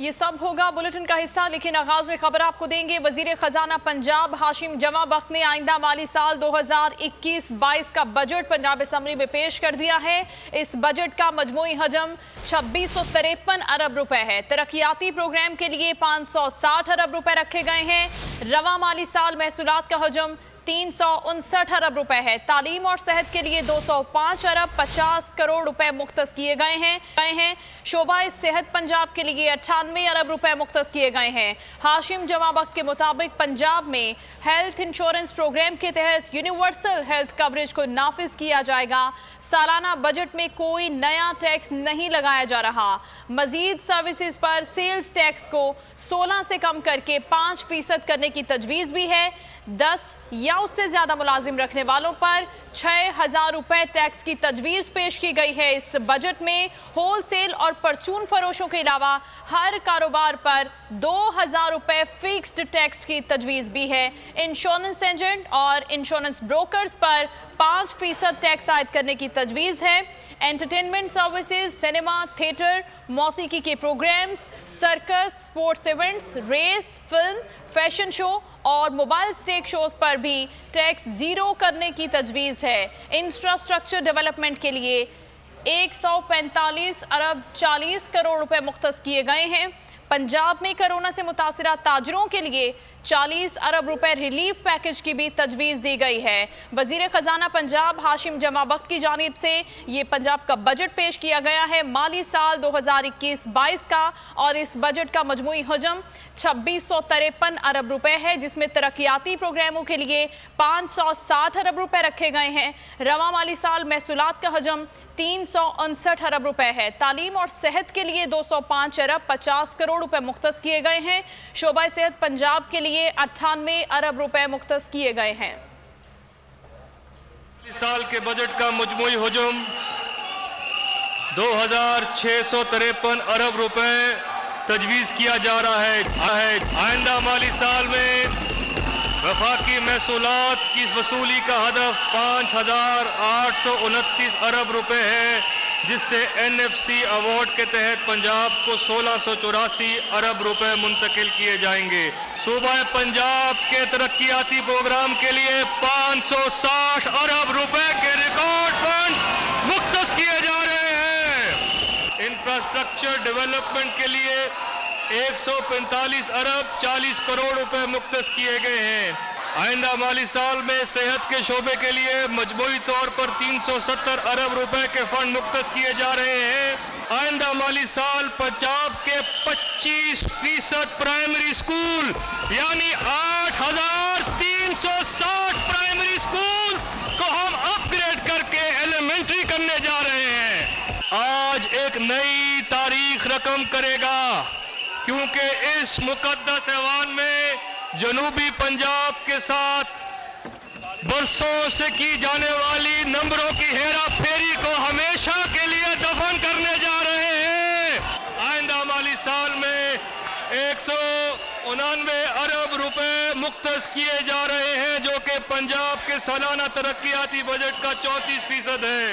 ये सब होगा बुलेटिन का हिस्सा, लेकिन आगाज में खबर आपको देंगे। वजीर खजाना पंजाब हाशिम जमा बख्त ने आइंदा माली साल 2021-22 का बजट पंजाब असम्बली में पेश कर दिया है। इस बजट का मजमूई हजम 2653 अरब रुपए है। तरक्याती प्रोग्राम के लिए 560 अरब रुपए रखे गए हैं। रवा माली साल महसूलात का हजम 359 अरब रुपए है। तालीम और सेहत के लिए 205 अरब 50 करोड़ रुपए मुख्तस किए गए हैं। शोबा सेहत पंजाब के लिए 98 अरब रुपए मुख्तस किए गए हैं। हाशिम जमा बख्त के मुताबिक पंजाब में हेल्थ इंश्योरेंस प्रोग्राम के तहत यूनिवर्सल हेल्थ कवरेज को नाफिज किया जाएगा। सालाना बजट में कोई नया टैक्स नहीं लगाया जा रहा। मजीद सर्विसेज पर सेल्स टैक्स को 16 से कम करके 5% करने की तजवीज भी है। 10 या उससे ज्यादा मुलाजिम रखने वालों पर 6000 रुपए टैक्स की तजवीज पेश की गई है। इस बजट में होलसेल और परचून फरोशों के अलावा हर कारोबार पर 2000 रुपए फिक्स्ड टैक्स की तजवीज भी है। इंश्योरेंस एजेंट और इंश्योरेंस ब्रोकर्स पर 5% टैक्स आयद करने की तजवीज है। एंटरटेनमेंट सर्विसेज, सिनेमा, थिएटर, मौसीकी के programmes, circus, sports events, race, film, fashion show और मोबाइल स्टेक शोज पर भी टैक्स जीरो करने की तजवीज है। इंफ्रास्ट्रक्चर डेवलपमेंट के लिए 145 अरब 40 करोड़ रुपए मुख्तस किए गए हैं। पंजाब में कोरोना से मुतासिरा ताजरों के लिए 40 अरब रुपए रिलीफ पैकेज की भी तजवीज दी गई है। वजीर खजाना पंजाब हाशिम जमा बख्त की जानिब से ये पंजाब का बजट पेश किया गया है माली साल 2021-22 का, और इस बजट का मजमूई हजम 2653 अरब रुपए है, जिसमें तरक्याती प्रोग्रामों के लिए 560 अरब रुपए रखे गए हैं। रवा माली साल महसूलात का हजम 359 अरब रुपए है। तालीम और सेहत के लिए 205 अरब 50 करोड़ रुपए मुख्तस किए गए हैं। शोबा सेहत पंजाब के लिए 98 अरब रुपए मुख्तस किए गए हैं। इस साल के बजट का मजमूई हुजूम 2653 अरब रुपए तजवीज किया जा रहा है। आइंदा माली साल में वफाकी महसूलात की वसूली का हदफ 5829 अरब रुपए है, जिससे NFC अवार्ड के तहत पंजाब को 1684 अरब रुपए मुंतकिल किए जाएंगे। सूबा पंजाब के तरक्याती प्रोग्राम के लिए 560 अरब रुपए के रिकॉर्ड फंड मुख्तस किए जा रहे हैं। इंफ्रास्ट्रक्चर डेवलपमेंट के लिए 145 अरब 40 करोड़ रुपए मुख्तस किए गए हैं। आइंदा माली साल में सेहत के शोबे के लिए मजमूई तौर पर 370 अरब रुपए के फंड मुख्तस किए जा रहे हैं। आइंदा माली साल पंजाब के 25% प्राइमरी स्कूल यानी 8360 प्राइमरी स्कूल को हम अपग्रेड करके एलिमेंट्री करने जा रहे हैं। आज एक नई तारीख रकम करेगा, क्योंकि इस मुकद्दस ऐवान में जनूबी पंजाब के साथ बरसों से की जाने वाली नंबरों की हेरा फेरी को हमेशा के लिए दफन करने जा रहे हैं। आइंदा माली साल में 199 अरब रुपए मुख्तस किए जा रहे हैं, जो कि पंजाब के सालाना तरक्याती बजट का 34% है।